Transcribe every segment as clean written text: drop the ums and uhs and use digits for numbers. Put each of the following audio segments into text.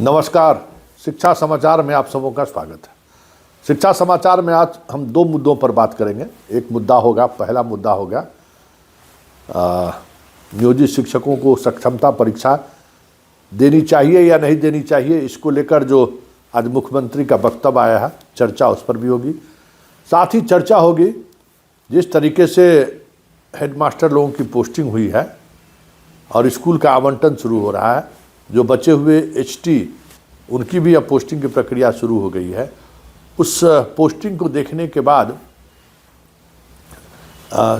नमस्कार। शिक्षा समाचार में आप सबों का स्वागत है। शिक्षा समाचार में आज हम दो मुद्दों पर बात करेंगे। एक मुद्दा होगा, पहला मुद्दा होगा नियोजित शिक्षकों को सक्षमता परीक्षा देनी चाहिए या नहीं देनी चाहिए, इसको लेकर जो आज मुख्यमंत्री का वक्तव्य आया है, चर्चा उस पर भी होगी। साथ ही चर्चा होगी जिस तरीके से हेडमास्टर लोगों की पोस्टिंग हुई है और स्कूल का आवंटन शुरू हो रहा है, जो बचे हुए एचटी उनकी भी अब पोस्टिंग की प्रक्रिया शुरू हो गई है। उस पोस्टिंग को देखने के बाद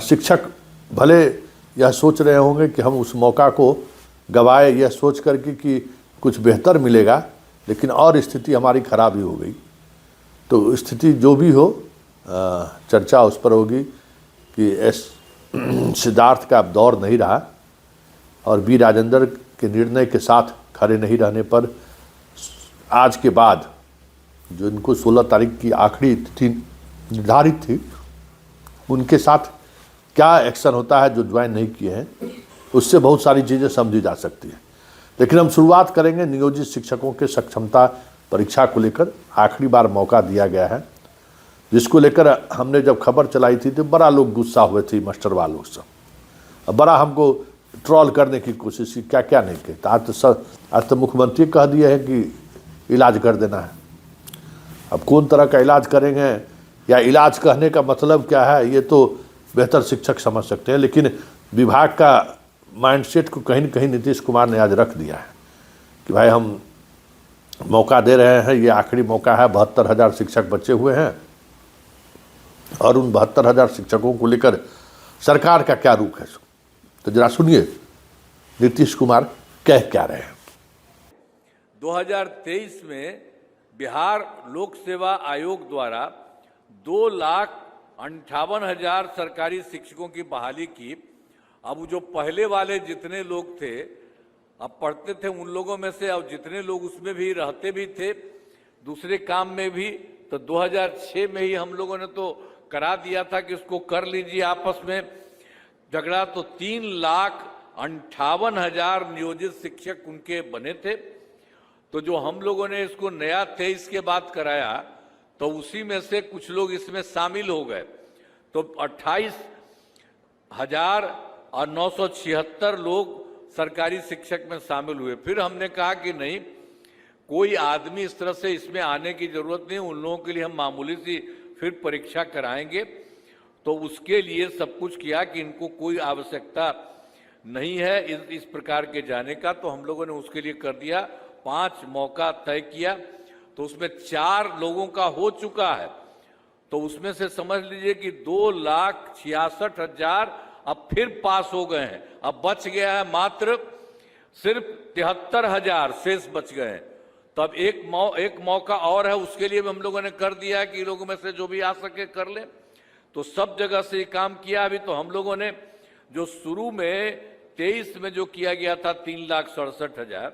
शिक्षक भले यह सोच रहे होंगे कि हम उस मौका को गवाए, यह सोच करके कि कुछ बेहतर मिलेगा, लेकिन और स्थिति हमारी खराब ही हो गई। तो स्थिति जो भी हो, चर्चा उस पर होगी कि सिद्धार्थ का अब दौर नहीं रहा और बी राजेंद्र के निर्णय के साथ खड़े नहीं रहने पर आज के बाद जो इनको 16 तारीख की आखिरी तिथि निर्धारित थी, उनके साथ क्या एक्शन होता है जो ज्वाइन नहीं किए हैं, उससे बहुत सारी चीज़ें समझी जा सकती हैं। लेकिन हम शुरुआत करेंगे नियोजित शिक्षकों के सक्षमता परीक्षा को लेकर। आखिरी बार मौका दिया गया है, जिसको लेकर हमने जब खबर चलाई थी तो बड़ा लोग गुस्सा हुए थे, मास्टर वालों सब बड़ा हमको ट्रोल करने की कोशिश की, क्या क्या नहीं किया। आज तो मुख्यमंत्री कह दिए हैं कि इलाज कर देना है। अब कौन तरह का इलाज करेंगे या इलाज कहने का मतलब क्या है, ये तो बेहतर शिक्षक समझ सकते हैं। लेकिन विभाग का माइंडसेट को कहीं न कहीं नीतीश कुमार ने आज रख दिया है कि भाई हम मौका दे रहे हैं, ये आखिरी मौका है। 72,000 शिक्षक बचे हुए हैं और उन 72,000 शिक्षकों को लेकर सरकार का क्या रुख है, तो जरा सुनिए नीतीश कुमार कह क्या रहे हैं। 2023 में बिहार लोक सेवा आयोग द्वारा 2,58,000 सरकारी शिक्षकों की बहाली की। अब जो पहले वाले जितने लोग थे, अब पढ़ते थे, उन लोगों में से अब जितने लोग उसमें भी रहते भी थे दूसरे काम में भी, तो 2006 में ही हम लोगों ने तो करा दिया था कि इसको कर लीजिए आपस में झगड़ा। तो 3,58,000 नियोजित शिक्षक उनके बने थे। तो जो हम लोगों ने इसको नया 23 के बाद कराया, तो उसी में से कुछ लोग इसमें शामिल हो गए, तो 28,976 लोग सरकारी शिक्षक में शामिल हुए। फिर हमने कहा कि नहीं, कोई आदमी इस तरह से इसमें आने की जरूरत नहीं, उन लोगों के लिए हम मामूली सी फिर परीक्षा कराएंगे। तो उसके लिए सब कुछ किया कि इनको कोई आवश्यकता नहीं है इस प्रकार के जाने का, तो हम लोगों ने उसके लिए कर दिया। 5 मौका तय किया, तो उसमें 4 लोगों का हो चुका है। तो उसमें से समझ लीजिए कि 2,66,000 अब फिर पास हो गए हैं। अब बच गया है मात्र सिर्फ 73,000 शेष बच गए हैं। तो अब एक मौका और है, उसके लिए भी हम लोगों ने कर दिया कि लोगों में से जो भी आ सके कर ले। तो सब जगह से ये काम किया। अभी तो हम लोगों ने जो शुरू में 23 में जो किया गया था 3,67,000,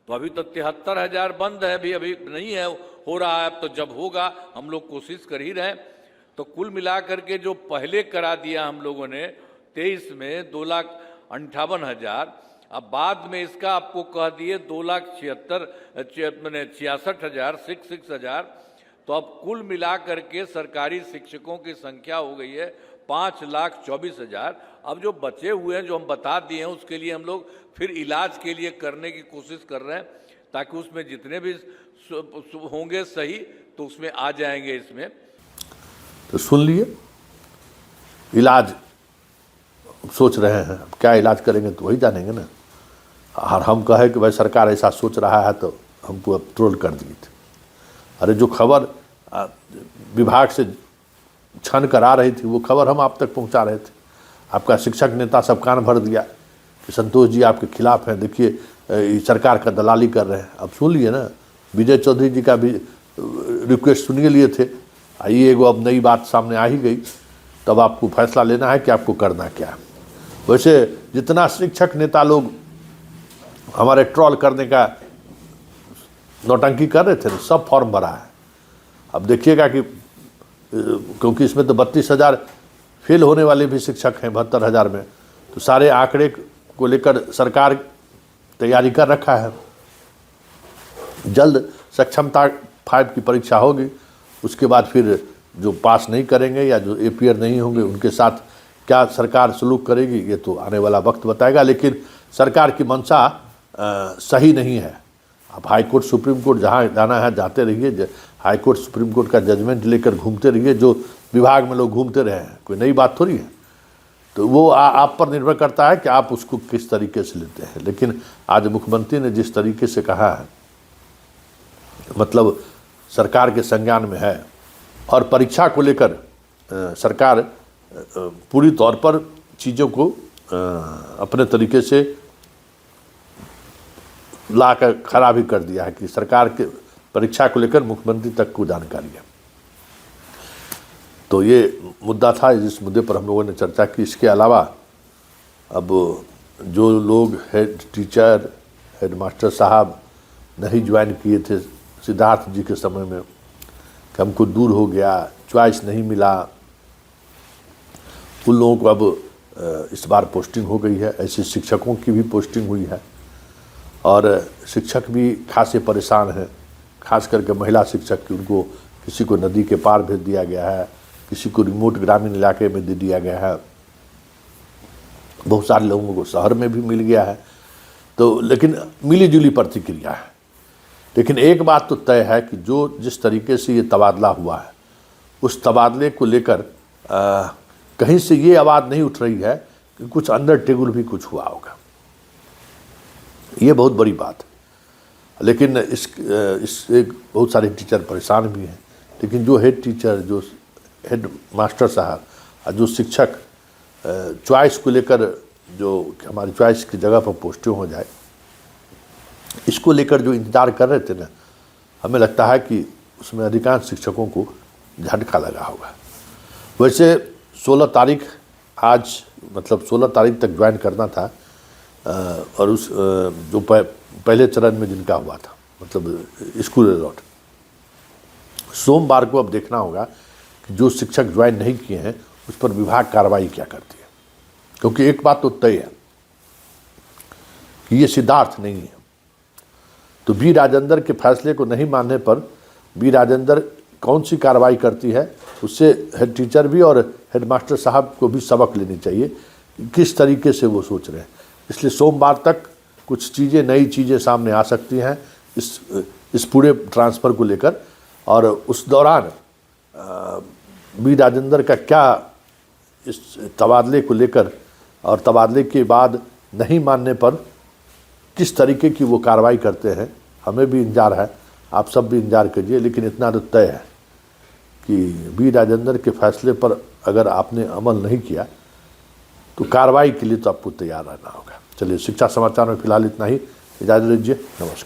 तो अभी तो 73,000 बंद है, अभी नहीं है, हो रहा है। अब तो जब होगा हम लोग कोशिश कर ही रहे हैं। तो कुल मिलाकर के जो पहले करा दिया हम लोगों ने 23 में 2,58,000, अब बाद में इसका आपको कह दिए 2,66,000। तो अब कुल मिलाकर के सरकारी शिक्षकों की संख्या हो गई है 5,24,000। अब जो बचे हुए हैं जो हम बता दिए हैं, उसके लिए हम लोग फिर इलाज के लिए करने की कोशिश कर रहे हैं, ताकि उसमें जितने भी होंगे सही तो उसमें आ जाएंगे इसमें। तो सुन लिए, इलाज सोच रहे हैं, क्या इलाज करेंगे तो वही जानेंगे ना। और हम कहे कि भाई सरकार ऐसा सोच रहा है तो हमको अब ट्रोल कर दिए थे। अरे जो खबर विभाग से छन कर आ रही थी, वो खबर हम आप तक पहुंचा रहे थे। आपका शिक्षक नेता सब कान भर दिया कि संतोष जी आपके खिलाफ हैं, देखिए सरकार का दलाली कर रहे हैं। अब सुन लिए ना, विजय चौधरी जी का भी रिक्वेस्ट सुनिए लिए थे। आइए, एगो अब नई बात सामने आ ही गई, तब आपको फैसला लेना है कि आपको करना क्या है। वैसे जितना शिक्षक नेता लोग हमारे ट्रोल करने का नौटंकी कर रहे थे, सब फॉर्म भरा है। अब देखिएगा कि क्योंकि इसमें तो 32,000 फेल होने वाले भी शिक्षक हैं 72,000 में, तो सारे आंकड़े को लेकर सरकार तैयारी कर रखा है। जल्द सक्षमता 5 की परीक्षा होगी, उसके बाद फिर जो पास नहीं करेंगे या जो एपीयर नहीं होंगे उनके साथ क्या सरकार सलूक करेगी ये तो आने वाला वक्त बताएगा। लेकिन सरकार की मंशा सही नहीं है। आप हाई कोर्ट सुप्रीम कोर्ट जहाँ जाना है जाते रहिए, हाई कोर्ट सुप्रीम कोर्ट का जजमेंट लेकर घूमते रहिए, जो विभाग में लोग घूमते रहे हैं, कोई नई बात थोड़ी है। तो वो आप पर निर्भर करता है कि आप उसको किस तरीके से लेते हैं। लेकिन आज मुख्यमंत्री ने जिस तरीके से कहा है, मतलब सरकार के संज्ञान में है और परीक्षा को लेकर सरकार पूरी तौर पर चीज़ों को अपने तरीके से लाकर खड़ा भी कर दिया है कि सरकार के परीक्षा को लेकर मुख्यमंत्री तक को जानकारी है। तो ये मुद्दा था, जिस मुद्दे पर हम लोगों ने चर्चा की। इसके अलावा अब जो लोग हेड टीचर, हेड मास्टर साहब नहीं ज्वाइन किए थे सिद्धार्थ जी के समय में, कि हमको दूर हो गया, चॉइस नहीं मिला, उन लोगों को अब इस बार पोस्टिंग हो गई है। ऐसे शिक्षकों की भी पोस्टिंग हुई है और शिक्षक भी खासे परेशान हैं, खास करके महिला शिक्षक की। उनको किसी को नदी के पार भेज दिया गया है, किसी को रिमोट ग्रामीण इलाके में दे दिया गया है, बहुत सारे लोगों को शहर में भी मिल गया है। तो लेकिन मिली जुली प्रतिक्रिया है। लेकिन एक बात तो तय है कि जो जिस तरीके से ये तबादला हुआ है, उस तबादले को लेकर कहीं से ये आवाज़ नहीं उठ रही है कि कुछ अंडर टेबल भी कुछ हुआ होगा। ये बहुत बड़ी बात है। लेकिन इससे बहुत सारे टीचर परेशान भी हैं। लेकिन जो हेड टीचर, जो हेड मास्टर साहब और जो शिक्षक चॉइस को लेकर, जो हमारी चॉइस की जगह पर पोस्टिंग हो जाए, इसको लेकर जो इंतज़ार कर रहे थे ना, हमें लगता है कि उसमें अधिकांश शिक्षकों को झटका लगा होगा। वैसे 16 तारीख आज, मतलब 16 तारीख तक ज्वाइन करना था और उस जो पहले चरण में जिनका हुआ था, मतलब स्कूल अलॉट, सोमवार को अब देखना होगा कि जो शिक्षक ज्वाइन नहीं किए हैं उस पर विभाग कार्रवाई क्या करती है। क्योंकि एक बात तो तय है कि ये सिद्धार्थ नहीं है। तो बी राजेंद्र के फैसले को नहीं मानने पर बी राजेंद्र कौन सी कार्रवाई करती है, उससे हेड टीचर भी और हेड मास्टर साहब को भी सबक लेनी चाहिए, किस तरीके से वो सोच रहे हैं। इसलिए सोमवार तक कुछ चीज़ें, नई चीज़ें सामने आ सकती हैं इस पूरे ट्रांसफ़र को लेकर। और उस दौरान बी राजेंद्र का क्या इस तबादले को लेकर और तबादले के बाद नहीं मानने पर किस तरीके की वो कार्रवाई करते हैं, हमें भी इंतजार है, आप सब भी इंतजार कीजिए। लेकिन इतना तो तय है कि बी राजेंद्र के फैसले पर अगर आपने अमल नहीं किया तो कार्रवाई के लिए तो आपको तैयार रहना होगा। चलिए, शिक्षा समाचार में फिलहाल इतना ही। इजाज़त दीजिए, नमस्कार।